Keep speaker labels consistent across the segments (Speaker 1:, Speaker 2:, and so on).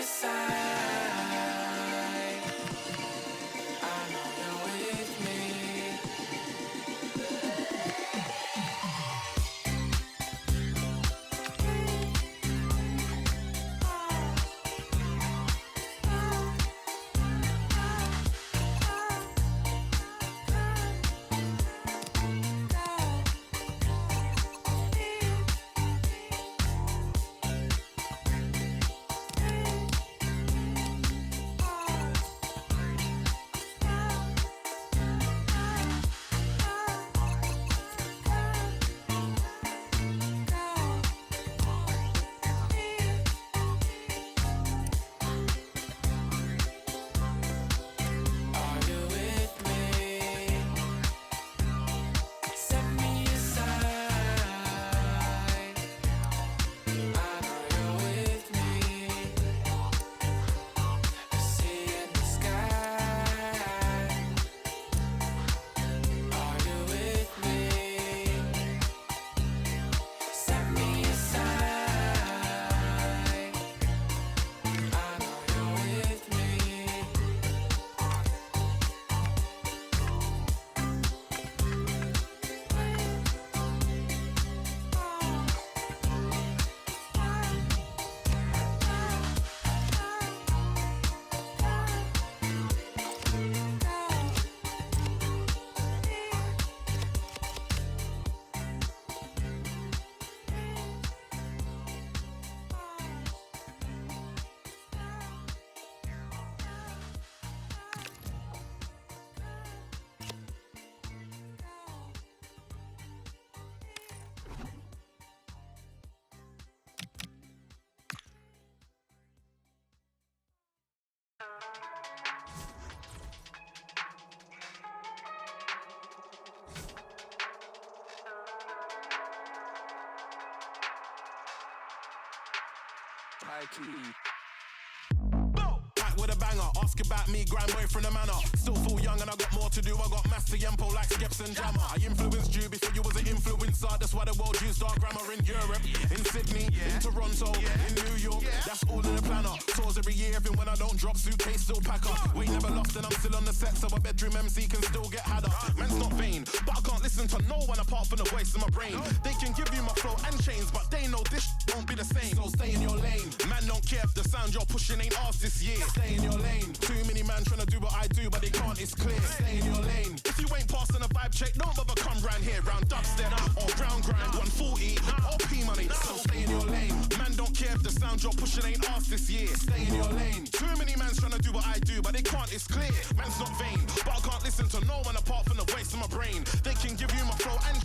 Speaker 1: your side. I know you're with me.
Speaker 2: Back with a banger, ask about me, grind boy from the manor. Still full young and I got more to do. I got master yempo like Skeps and Jammer. I influenced you before you was an influencer. That's why the world used our grammar in Europe, in Sydney, in Toronto, in New York. That's all in the planner. Tours every year, even when I don't drop, suitcase still pack up. We never lost and I'm still on the set, so a bedroom MC can still get had up. Man's not vain, but I can't listen to no one apart from the voice in my brain. They can give you my flow and chains, but they know this won't be the same. So stay in your lane. Man don't care if the sound you're pushing ain't ours this year. Stay in your lane. Too many man trying to do what I do, but they can't, it's clear. Stay in your lane. If you ain't passing a vibe check, don't bother come round here. Round dubstep or ground grind, 140 or P money. So stay in your lane. Man don't care if the sound you're pushing ain't ours this year. Stay in your lane. Too many man's trying to do what I do, but they can't, it's clear. Man's not vain, but I can't listen to no one apart from the voice in my brain. They can give you my flow and...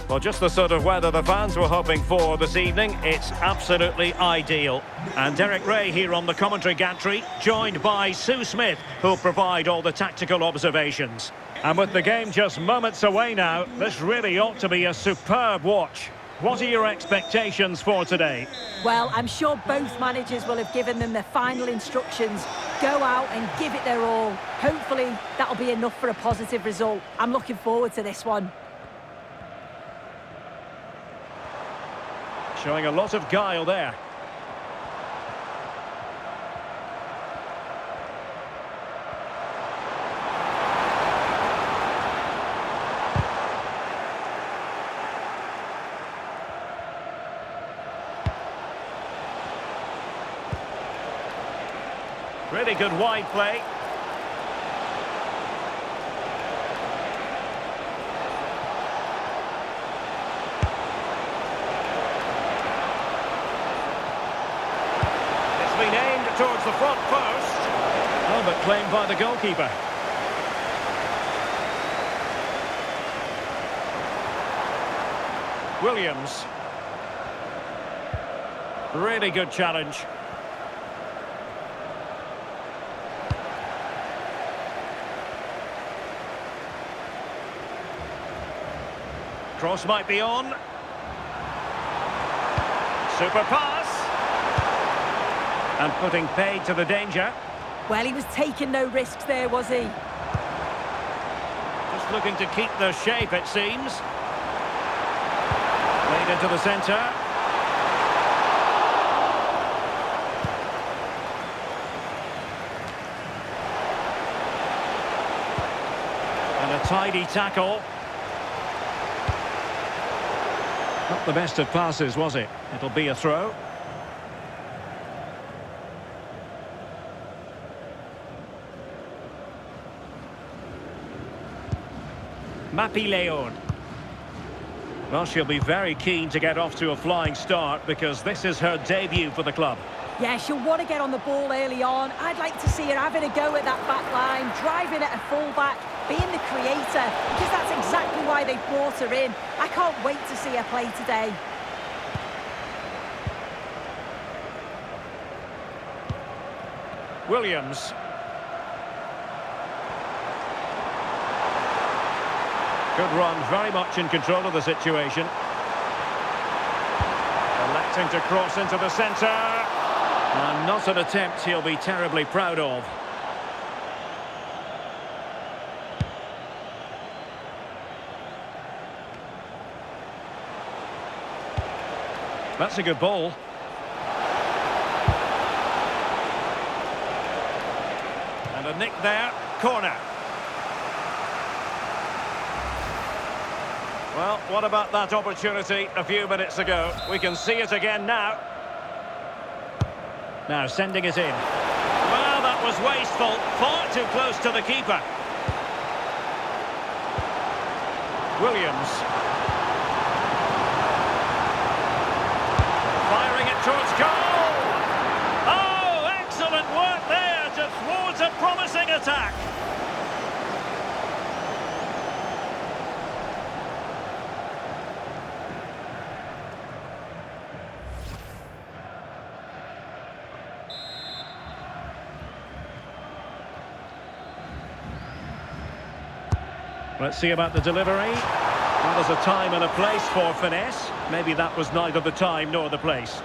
Speaker 3: Well, just the sort of weather the fans were hoping for this evening. It's absolutely ideal. And Derek Ray here on the commentary gantry, joined by Sue Smith, who'll provide all the tactical observations. And with the game just moments away now, this really ought to be a superb watch. What are your expectations for today?
Speaker 4: Well, I'm sure both managers will have given them their final instructions. Go out and give it their all. Hopefully, that'll be enough for a positive result. I'm looking forward to this one.
Speaker 3: Showing a lot of guile there. Really good wide play. Been aimed towards the front post. Oh, but claimed by the goalkeeper. Williams. Really good challenge. Cross might be on. Super pass. And putting paid to the danger.
Speaker 4: Well, he was taking no risks there, was he?
Speaker 3: Just looking to keep the shape, it seems. Played into the centre. Tidy tackle. Not the best of passes, was it? It'll be a throw. Mapi Leon. Well, she'll be very keen to get off to a flying start because this is her debut for the club.
Speaker 4: Yeah, she'll want to get on the ball early on. I'd like to see her having a go at that back line, driving at a full-back, being the creator, because that's exactly why they brought her in. I can't wait to see her play today.
Speaker 3: Williams. Good run, very much in control of the situation. Electing to cross into the centre. And not an attempt he'll be terribly proud of. That's a good ball. And a nick there, corner. Well, what about that opportunity a few minutes ago? We can see it again now. Now sending it in. Well, that was wasteful. Far too close to the keeper. Williams. Firing it towards goal. Oh, excellent work there to thwart a promising attack. Let's see about the delivery. Well, there's a time and a place for finesse. Maybe that was neither the time nor the place.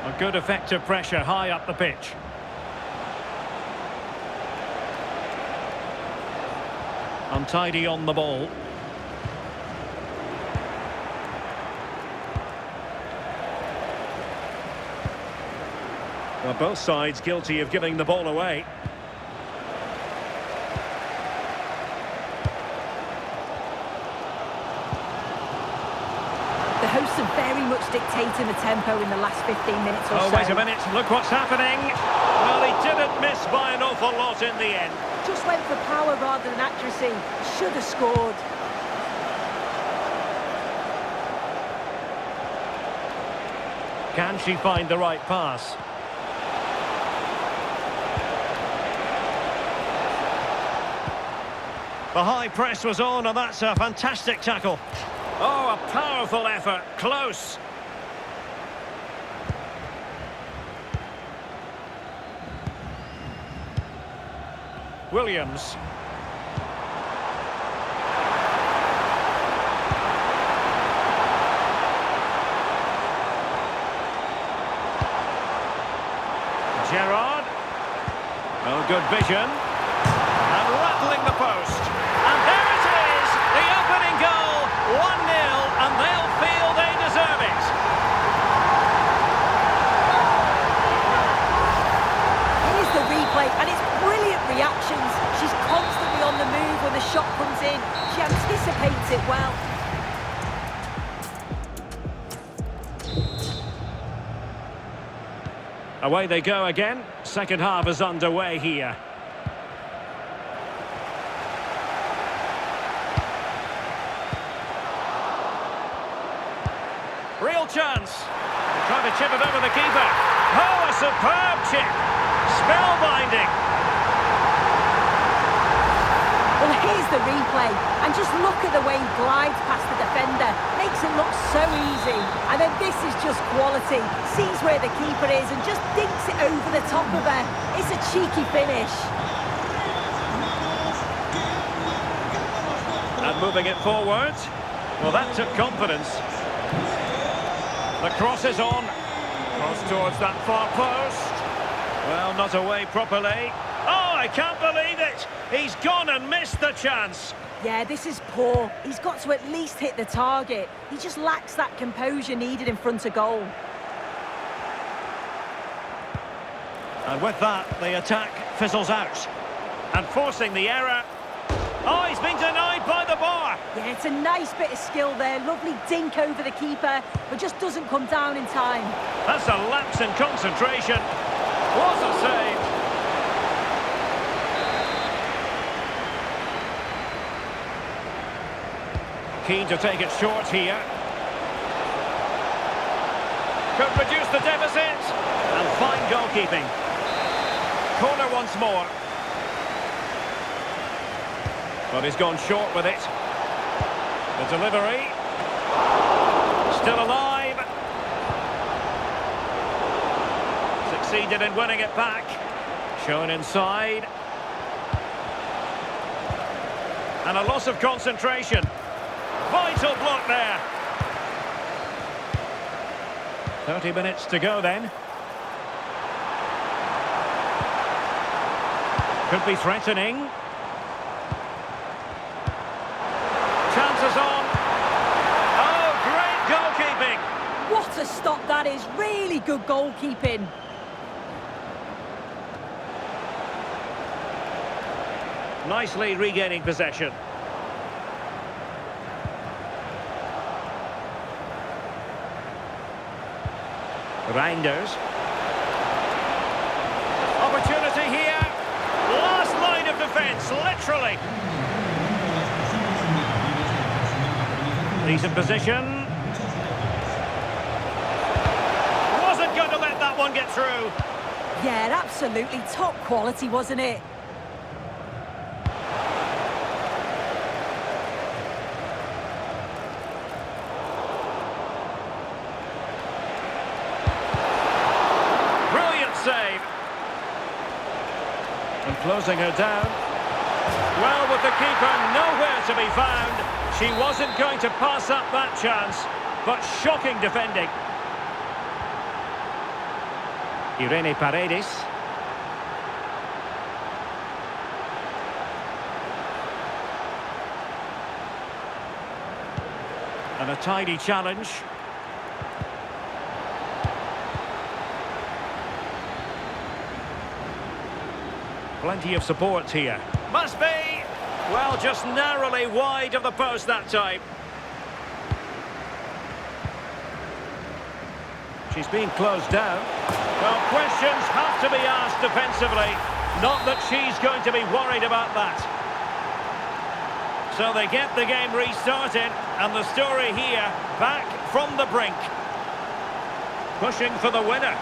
Speaker 3: A good effective pressure high up the pitch. Untidy on the ball. Well, both sides guilty of giving the ball away.
Speaker 4: The hosts are very much dictating the tempo in the last 15 minutes or so.
Speaker 3: Oh, wait a minute, look what's happening. Well, he didn't miss by an awful lot in the end.
Speaker 4: Just went for power rather than accuracy. Should have scored.
Speaker 3: Can she find the right pass? The high press was on, and that's a fantastic tackle. Oh, a powerful effort. Close. Williams. Gerrard. Oh, good vision. And rattling the post. And there it is, the opening goal, 1-0, and they'll feel they deserve it.
Speaker 4: Here's the replay, and it's brilliant reactions. She's constantly on the move when the shot comes in. She anticipates it well.
Speaker 3: Away they go again. Second half is underway here. Real chance. Trying to chip it over the keeper. Oh, a superb chip. Spellbinding.
Speaker 4: Well, here's the replay, and just look at the way he glides past the defender. Makes it look so easy. And then this is just quality. Sees where the keeper is and just dinks it over the top of her. It's a cheeky finish.
Speaker 3: And moving it forward. Well, that took confidence. The cross is on. Cross towards that far post. Well, not away properly. Oh, I can't believe it! He's gone and missed the chance.
Speaker 4: Yeah, this is poor. He's got to at least hit the target. He just lacks that composure needed in front of goal.
Speaker 3: And with that, the attack fizzles out. And forcing the error. Oh, he's been denied by the bar.
Speaker 4: Yeah, it's a nice bit of skill there. Lovely dink over the keeper, but just doesn't come down in time.
Speaker 3: That's a lapse in concentration. What a save. Keen to take it short here. Could reduce the deficit. And fine goalkeeping. Corner once more. But he's gone short with it. The delivery. Still alive. Succeeded in winning it back. Shown inside. And a loss of concentration. Vital block there. 30 minutes to go then. Could be threatening. Chances on. Oh, great goalkeeping.
Speaker 4: What a stop that is. Really good goalkeeping.
Speaker 3: Nicely regaining possession. Reinders. Opportunity here. Last line of defence, literally. Decent position. Wasn't going to let that one get through.
Speaker 4: Yeah, absolutely top quality, wasn't it?
Speaker 3: Brilliant save. And closing her down. Well, with the keeper nowhere to be found, she wasn't going to pass up that chance, but shocking defending. Irene Paredes. And a tidy challenge. Plenty of support here. Must be! Well, just narrowly wide of the post that time. She's been closed down. Well, questions have to be asked defensively. Not that she's going to be worried about that. So they get the game restarted, and the story here, back from the brink. Pushing for the winner.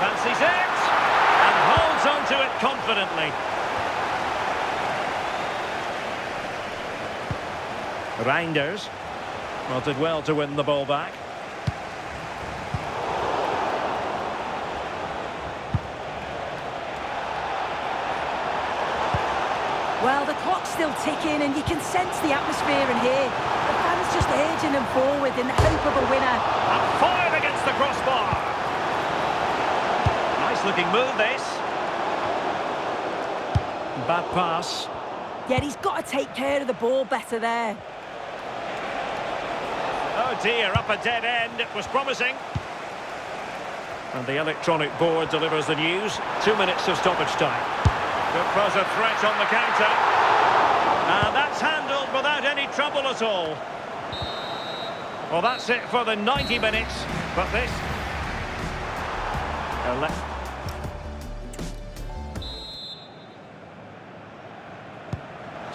Speaker 3: Fancies it, and holds on to it confidently. Reinders. Well, did well to win the ball back.
Speaker 4: Well, the clock's still ticking and you can sense the atmosphere in here. The fans just urging them forward in the hope of a winner.
Speaker 3: And fired against the crossbar. Nice looking move, this. Bad pass.
Speaker 4: Yeah, he's got to take care of the ball better there.
Speaker 3: Oh dear, up a dead end. It was promising. And the electronic board delivers the news. 2 minutes of stoppage time. Could pose a threat on the counter. And that's handled without any trouble at all. Well, that's it for the 90 minutes. But this...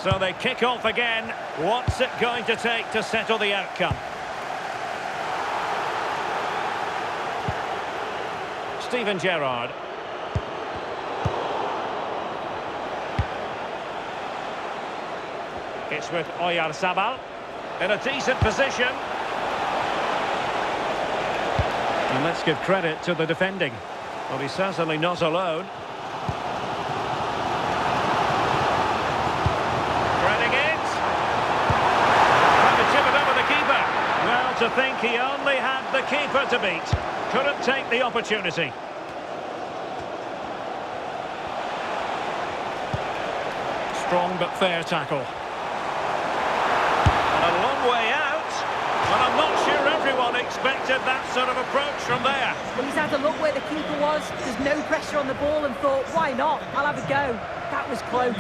Speaker 3: So they kick off again. What's it going to take to settle the outcome? Steven Gerrard. It's with Oyarzabal in a decent position. And let's give credit to the defending. Well, he's certainly not alone. Threading it. Trying to chip it over the keeper. Well, to think he only had the keeper to beat. Couldn't take the opportunity. Strong but fair tackle. And a long way out. And I'm not sure everyone expected that sort of approach from there.
Speaker 4: Well, he's had a look where the keeper was. There's no pressure on the ball and thought, why not? I'll have a go. That was close.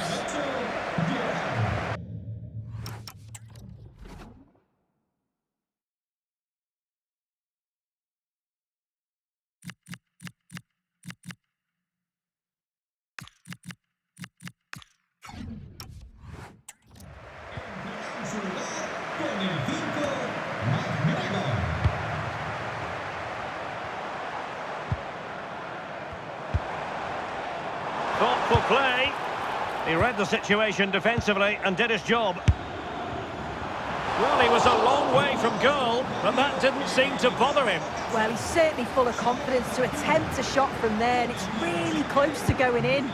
Speaker 3: Thoughtful play. He read the situation defensively and did his job. Well, he was a long way from goal, but that didn't seem to bother him.
Speaker 4: Well, he's certainly full of confidence to attempt a shot from there, and it's really close to going in.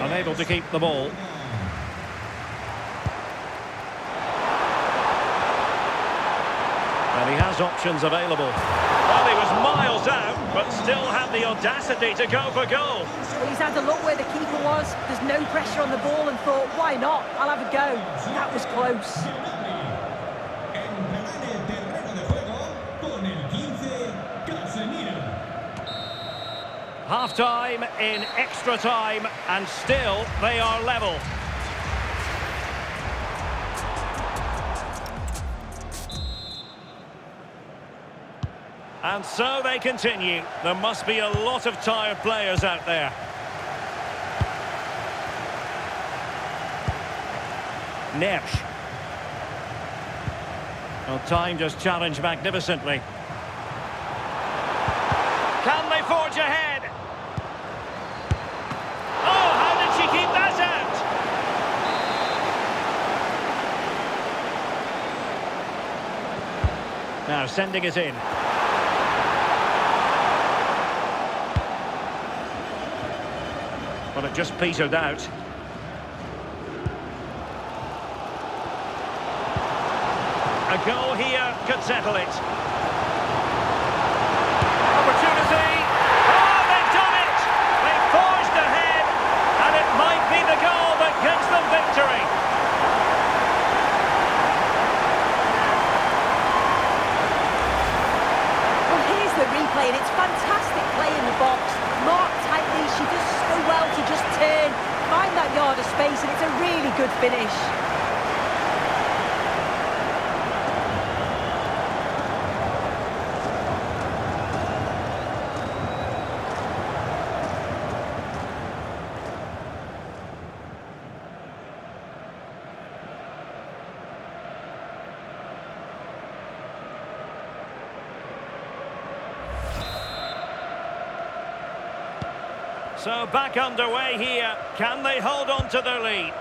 Speaker 3: Unable to keep the ball. And he has options available. Well, he was miles out, but still had the audacity to go for goal.
Speaker 4: Well, he's had a look where the keeper was. There's no pressure on the ball and thought, why not? I'll have a go. That was close.
Speaker 3: Half-time in extra time, and still they are level. And so they continue. There must be a lot of tired players out there. Nersch. Well, time just challenged magnificently. Can they forge ahead? Oh, how did she keep that out? Now sending it in. Well, it just petered out. A goal here could settle it. Opportunity. Oh, they've done it! They've forged ahead, and it might be the goal that gives them victory.
Speaker 4: Well, here's the replay, and it's fantastic play in the box. Marked tightly, she does so well to just turn, find that yard of space, and it's a really good finish.
Speaker 3: So back underway here. Can they hold on to their lead?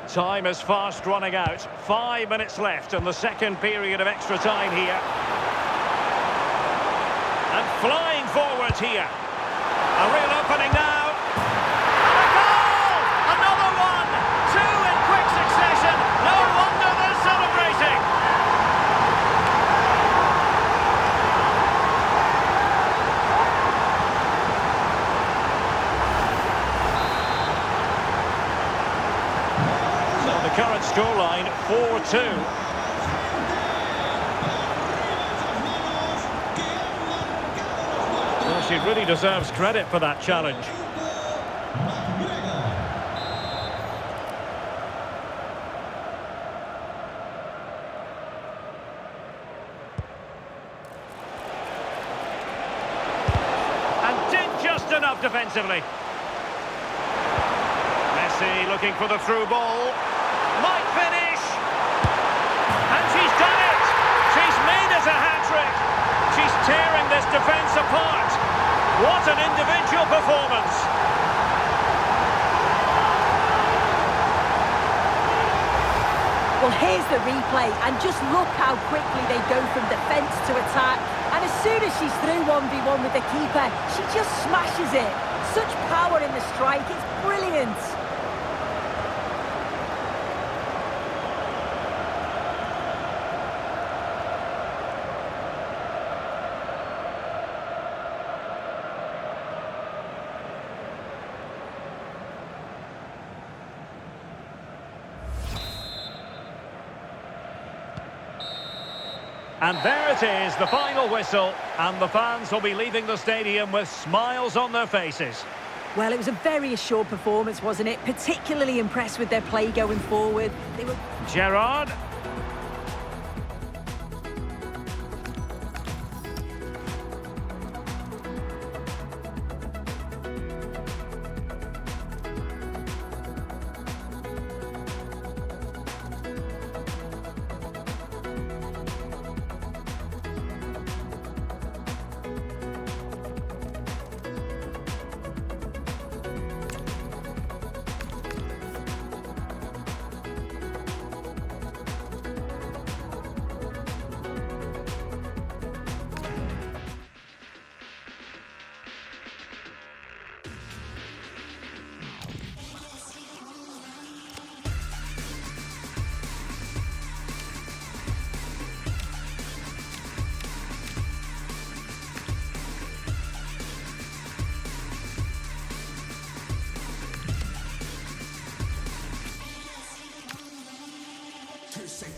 Speaker 3: Time is fast running out. 5 minutes left in the second period of extra time here. And flying forwards here. A real opening now. Current scoreline 4-2. Well, she really deserves credit for that challenge. And did just enough defensively. Messi looking for the through ball. Might finish, and she's done it. She's made us a hat-trick. She's tearing this defence apart. What an individual performance.
Speaker 4: Well, here's the replay, and just look how quickly they go from defence to attack. And as soon as she's through 1v1 with the keeper, she just smashes it. Such power in the strike, it's brilliant.
Speaker 3: And there it is, the final whistle, and the fans will be leaving the stadium with smiles on their faces.
Speaker 4: Well, it was a very assured performance, wasn't it? Particularly impressed with their play going forward. They were...
Speaker 3: Gerrard.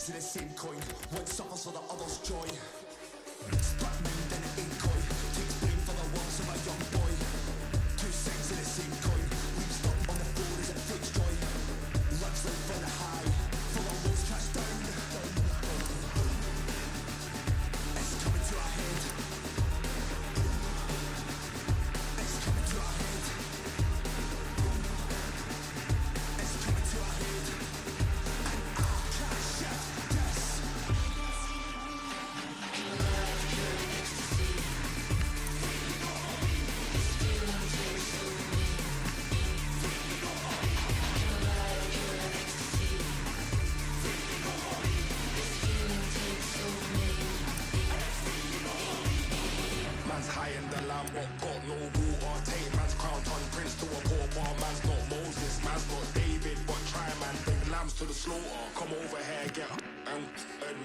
Speaker 2: To the same coin, one suffers for the other's joy. Splatman then an incoy, takes blame for the wrongs of a young boy. Two sides to the same coin, leaves up on the floor as it takes joy. Loves life for the high, for the lows crash down. It's coming to our head. It's coming to our head. It's coming to our head. High in the Lambo, got no water. Take man's crown, turn prince to a poor bar. Man's not Moses, man's not David, but try man, bring lambs to the slaughter. Come over here, get and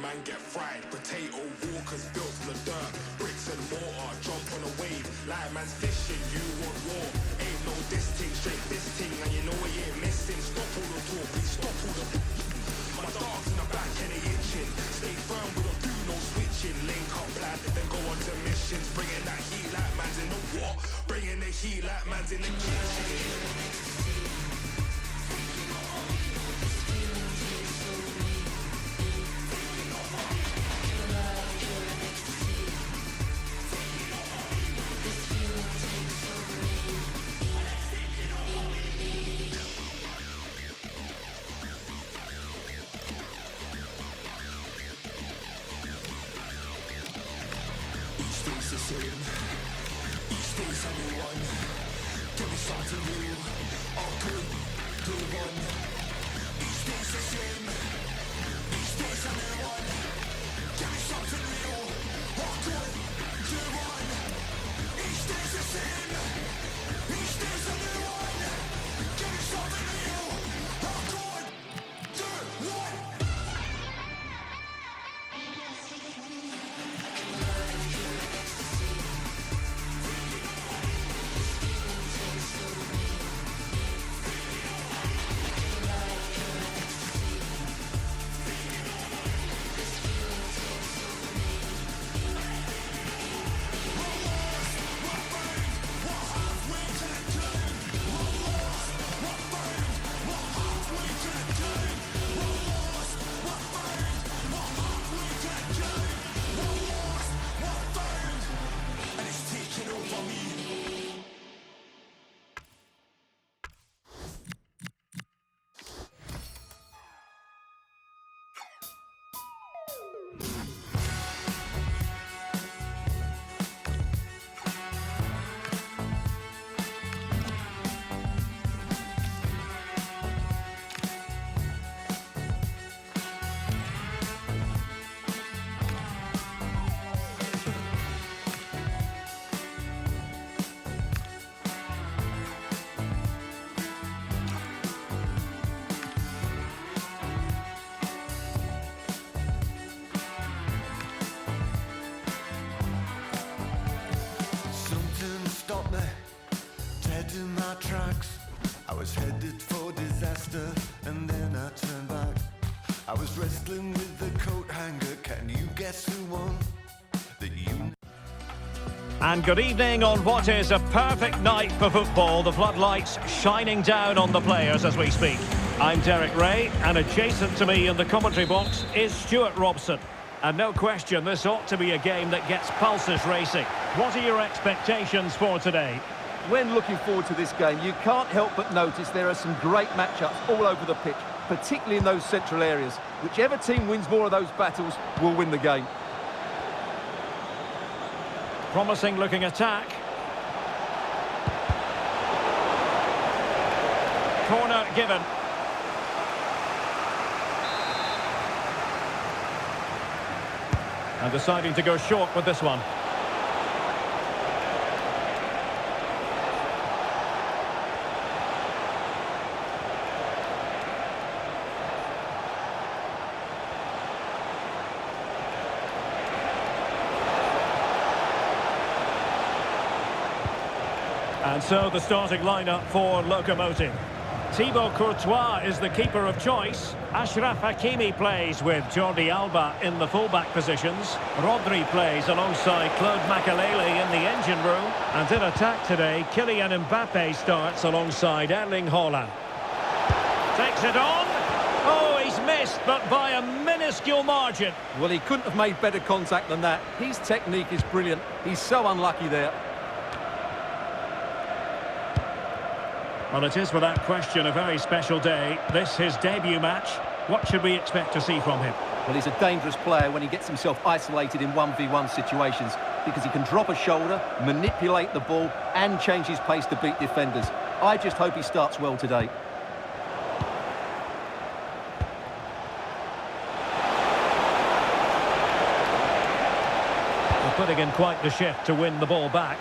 Speaker 2: man get fried. Potato walkers built from the dirt, bricks and mortar. Jump on a wave, like man's fishing. You want war? Ain't no this thing, straight this thing, and you know we ain't missing. Stop all the talk, please stop all the. My dog's in the back and they itching. Stay firm, we don't do no switching. Link up, lad, then go on to missions. Bringing that heat like man's in the war. Bringing the heat like man's in the kitchen. Each day's a new one. Give me something new. All good, good one. Each day's the same. Each day's a new one. Give me something new. All good, good one. Each day's the same. Each day's a new one. Give me something new. All good, good one.
Speaker 5: I was headed for disaster, and then I turned back. I was wrestling with the coat hanger. Can you guess who won? That you.
Speaker 3: And good evening on what is a perfect night for football. The floodlights shining down on the players as we speak. I'm Derek Ray, and adjacent to me in the commentary box is Stuart Robson. And no question, this ought to be a game that gets pulses racing. What are your expectations for today?
Speaker 6: When looking forward to this game, you can't help but notice there are some great matchups all over the pitch, particularly in those central areas. Whichever team wins more of those battles will win the game.
Speaker 3: Promising looking attack. Corner given. And deciding to go short with this one. And so the starting lineup for Locomotive. Thibaut Courtois is the keeper of choice. Achraf Hakimi plays with Jordi Alba in the fullback positions. Rodri plays alongside Claude Makelele in the engine room. And in attack today, Kylian Mbappe starts alongside Erling Haaland. Takes it on. Oh, he's missed, but by a minuscule margin.
Speaker 6: Well, he couldn't have made better contact than that. His technique is brilliant. He's so unlucky there.
Speaker 3: Well, it is without question a very special day. This his debut match. What should we expect to see from him?
Speaker 6: Well, he's a dangerous player when he gets himself isolated in 1v1 situations because he can drop a shoulder, manipulate the ball and change his pace to beat defenders. I just hope he starts well today.
Speaker 3: They're putting in quite the shift to win the ball back.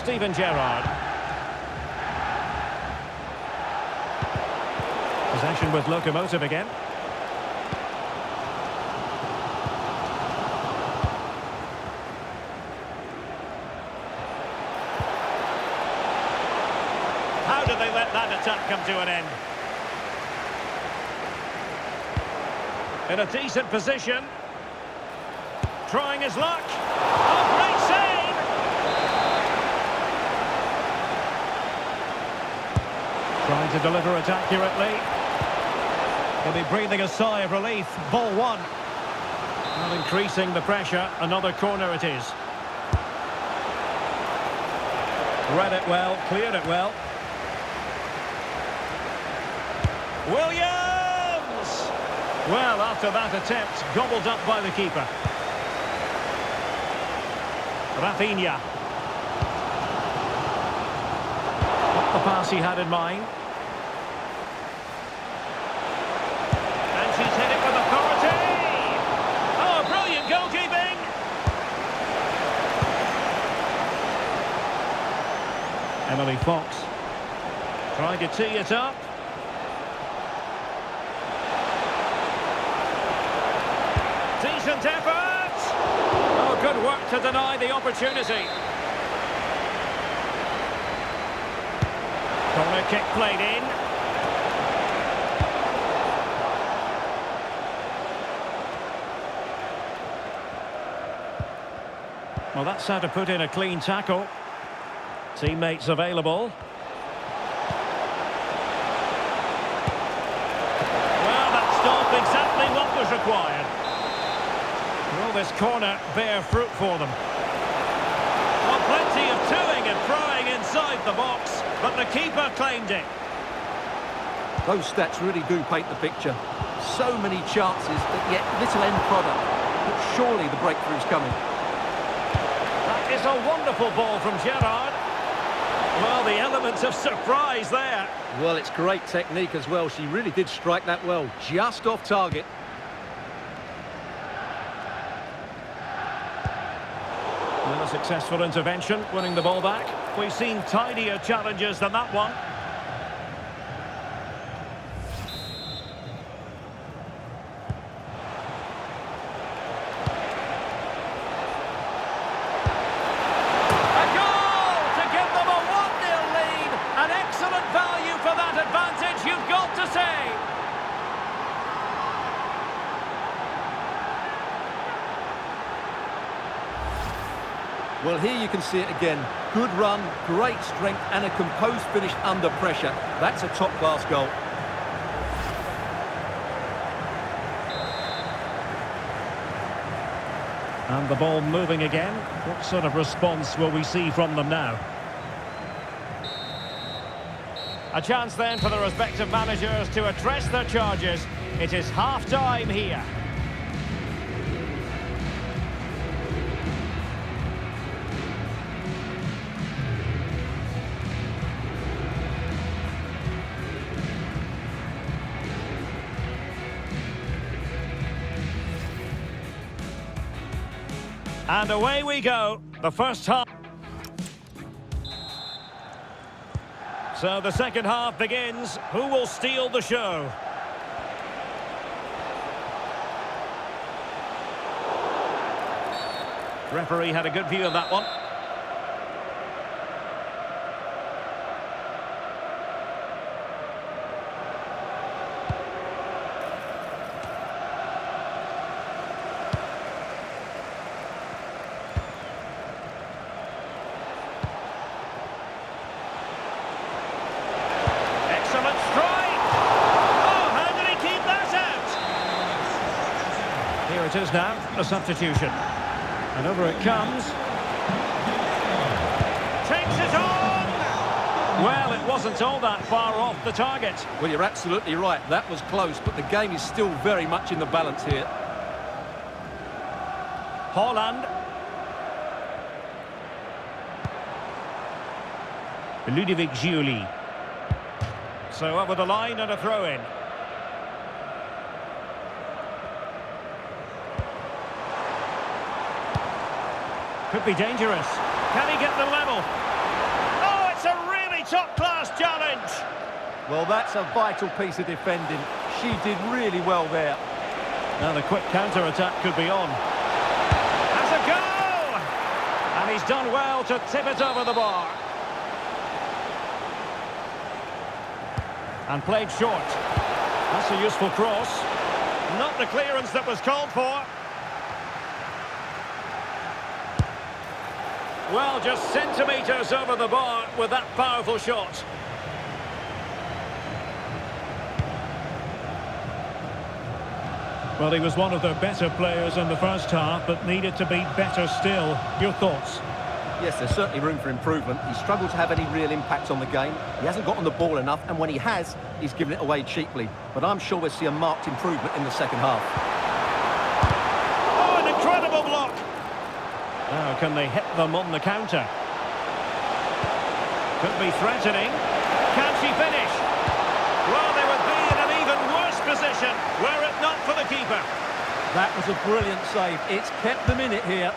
Speaker 3: Steven Gerrard. Possession with Locomotive again. How did they let that attack come to an end? In a decent position. Trying his luck. Oh, great save! Trying to deliver it accurately. He'll be breathing a sigh of relief. Ball one. Well, increasing the pressure. Another corner it is. Read it well, cleared it well. Williams! Well, after that attempt, gobbled up by the keeper. Rafinha. The pass he had in mind. And she's hit it with authority. Oh, brilliant goalkeeping. Emily Fox trying to tee it up. Decent effort. Oh, good work to deny the opportunity. Corner kick played in. Well, that's how to put in a clean tackle. Teammates available. Well, that stopped exactly what was required. Will this corner bear fruit for them? Well, plenty of toing and throwing inside the box, but the keeper claimed it.
Speaker 6: Those stats really do paint the picture. So many chances, but yet little end product. But surely the breakthrough's coming.
Speaker 3: That is a wonderful ball from Gerrard. Well, the elements of surprise there.
Speaker 6: Well, it's great technique as well. She really did strike that well, just off target.
Speaker 3: Well, a successful intervention, winning the ball back. We've seen tidier challenges than that one.
Speaker 6: Well, here you can see it again. Good run, great strength, and a composed finish under pressure. That's a top-class goal.
Speaker 3: And the ball moving again. What sort of response will we see from them now? A chance then for the respective managers to address their charges. It is half-time here. And away we go, the first half. So the second half begins. Who will steal the show? Referee had a good view of that one. Excellent strike! Oh, how did he keep that out? Here it is now, the substitution. And over it comes. Takes it on! Well, it wasn't all that far off the target.
Speaker 6: Well, you're absolutely right. That was close, but the game is still very much in the balance here.
Speaker 3: Holland. Ludovic Giuli. So over the line and a throw-in. Could be dangerous. Can he get the level? Oh, it's a really top-class challenge.
Speaker 6: Well, that's a vital piece of defending. She did really well there.
Speaker 3: Now the quick counter-attack could be on. Has a go! And he's done well to tip it over the bar. And played short. That's a useful cross. Not the clearance that was called for. Well, just centimetres over the bar with that powerful shot. Well, he was one of their better players in the first half, but needed to be better still. Your thoughts?
Speaker 6: Yes, there's certainly room for improvement. He's struggled to have any real impact on the game. He hasn't got on the ball enough, and when he has, he's given it away cheaply. But I'm sure we'll see a marked improvement in the second half.
Speaker 3: Oh, an incredible block! Now, can they hit them on the counter? Could be threatening. Can she finish? Well, they would be in an even worse position were it not for the keeper.
Speaker 6: That was a brilliant save. It's kept them in it here.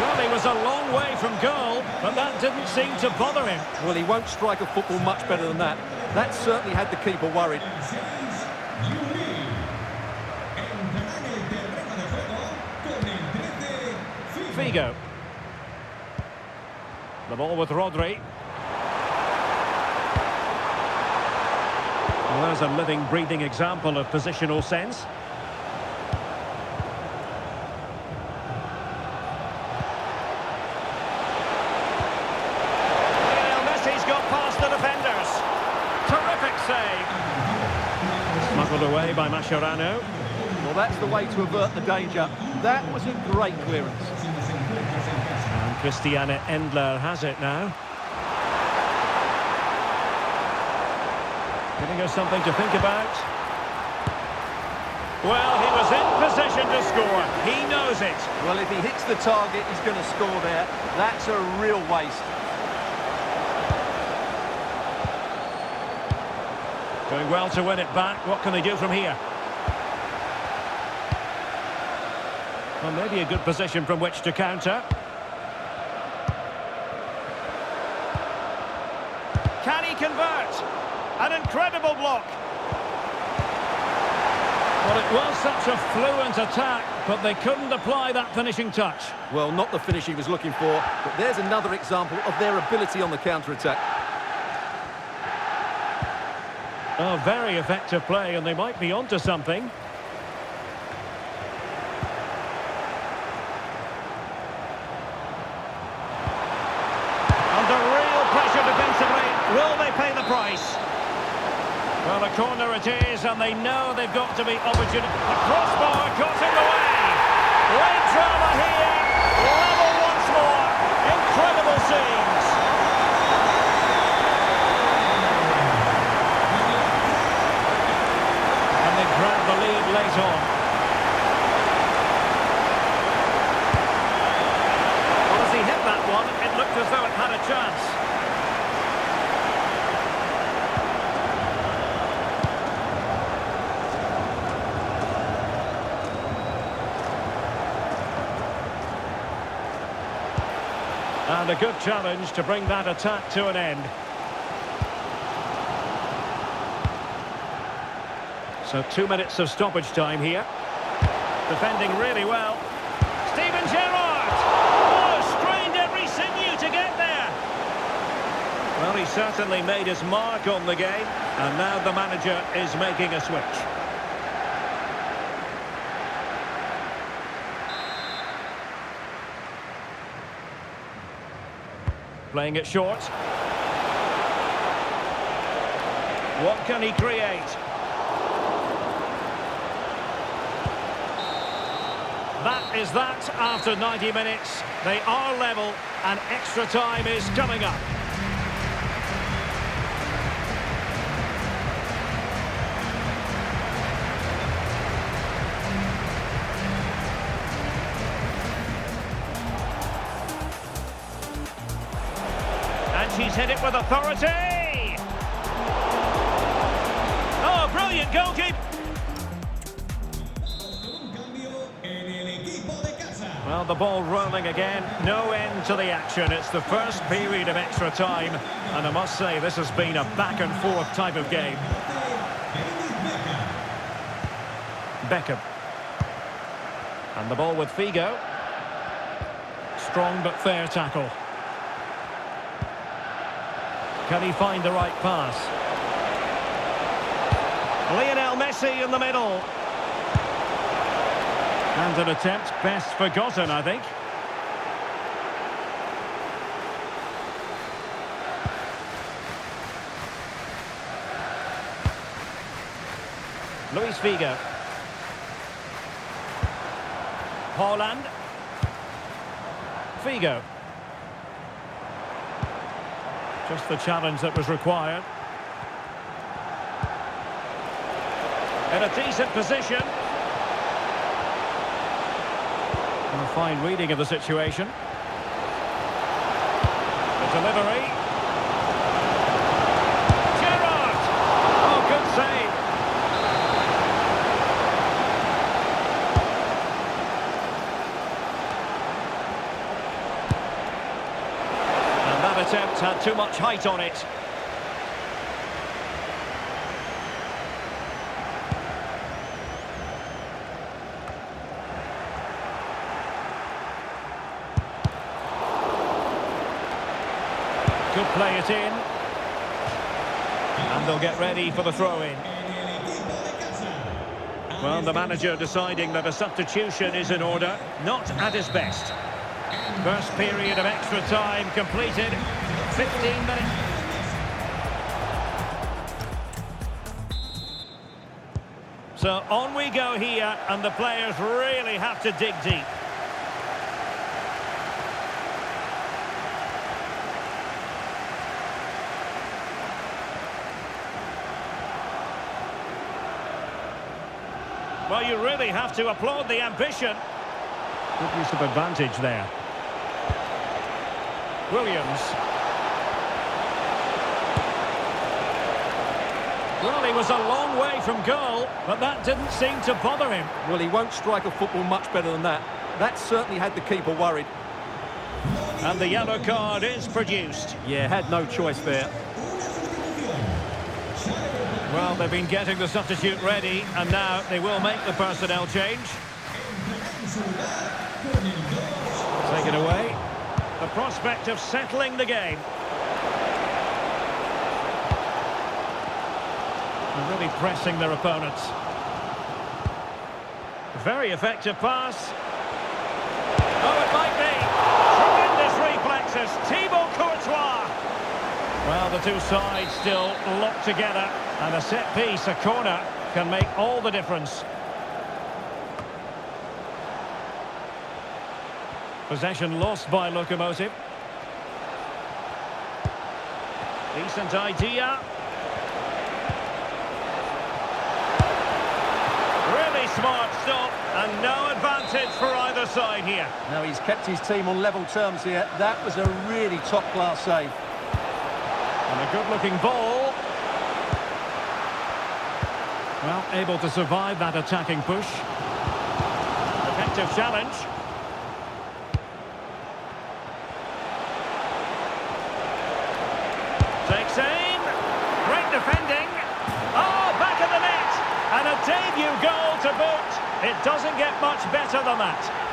Speaker 3: Well, he was a long way from goal, but that didn't seem to bother him.
Speaker 6: Well, he won't strike a football much better than that. That certainly had the keeper worried.
Speaker 3: Figo. The ball with Rodri. Well, there's a living, breathing example of positional sense. Messi's got past the defenders. Terrific save. Smuggled away by Mascherano.
Speaker 6: Well, that's the way to avert the danger. That was a great clearance.
Speaker 3: And Christiane Endler has it now. Giving us something to think about. Well, he was in position to score. He knows it.
Speaker 6: Well, if he hits the target, he's going to score there. That's a real waste.
Speaker 3: Doing well to win it back. What can they do from here? Well, maybe a good position from which to counter. Can he convert? An incredible block. Well, it was such a fluent attack, but they couldn't apply that finishing touch.
Speaker 6: Well, not the finish he was looking for, but there's another example of their ability on the counter-attack.
Speaker 3: Oh, very effective play, and they might be onto something. Will they pay the price? Well, a corner it is, and they know they've got to be opportune. The crossbar got in the way. Late drama here. Level once more. Incredible scenes. And they grab the lead late on. Well, as he hit that one, it looked as though it had a chance. And a good challenge to bring that attack to an end. So 2 minutes of stoppage time here. Defending really well. Steven Gerrard! Oh, strained every sinew to get there. Well, he certainly made his mark on the game. And now the manager is making a switch. Playing it short. What can he create? That is that after 90 minutes. They are level and extra time is coming up. She's hit it with authority. Oh, brilliant goalkeeper. Well, the ball rolling again. No end to the action. It's the first period of extra time. And I must say, this has been a back-and-forth type of game. Beckham. And the ball with Figo. Strong but fair tackle. Can he find the right pass? Lionel Messi in the middle. And an attempt best forgotten, I think. Luis Figo. Haaland. Figo. Just the challenge that was required. In a decent position. And a fine reading of the situation. The delivery. Gerrard! Oh, good save. And that attempt had too much height on it. Could play it in. And they'll get ready for the throw-in. Well, the manager deciding that a substitution is in order, not at his best. First period of extra time completed. 15 minutes. So on we go here, and the players really have to dig deep. Well, you really have to applaud the ambition. Good use of advantage there. Williams. Well, he was a long way from goal, but that didn't seem to bother him.
Speaker 6: Well, he won't strike a football much better than that. That certainly had the keeper worried.
Speaker 3: And the yellow card is produced.
Speaker 6: Yeah, had no choice there.
Speaker 3: Well, they've been getting the substitute ready, and now they will make the personnel change. Take it away. The prospect of settling the game. They're really pressing their opponents. Very effective pass. Oh, it might be. Tremendous reflexes. Thibaut Courtois. Well, the two sides still locked together, and a set piece, a corner, can make all the difference. Possession lost by Locomotive. Decent idea. Really smart stop, and no advantage for either side here.
Speaker 6: Now he's kept his team on level terms here. That was a really top-class save.
Speaker 3: And a good-looking ball. Well, able to survive that attacking push. Effective challenge. Takes aim. Great defending. Oh, back of the net. And a debut goal to boot. It doesn't get much better than that.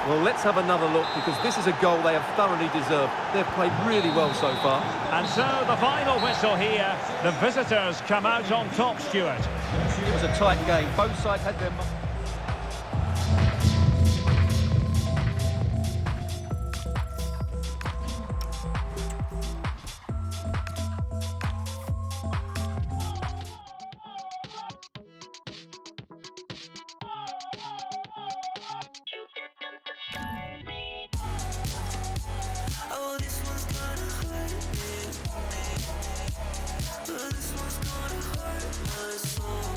Speaker 6: Well, let's have another look, because this is a goal they have thoroughly deserved. They've played really well so far.
Speaker 3: And so the final whistle here. The visitors come out on top, Stuart.
Speaker 6: It was a tight game. Both sides had their...
Speaker 1: Oh, this one's gonna hurt me. Oh, this one's gonna hurt my soul.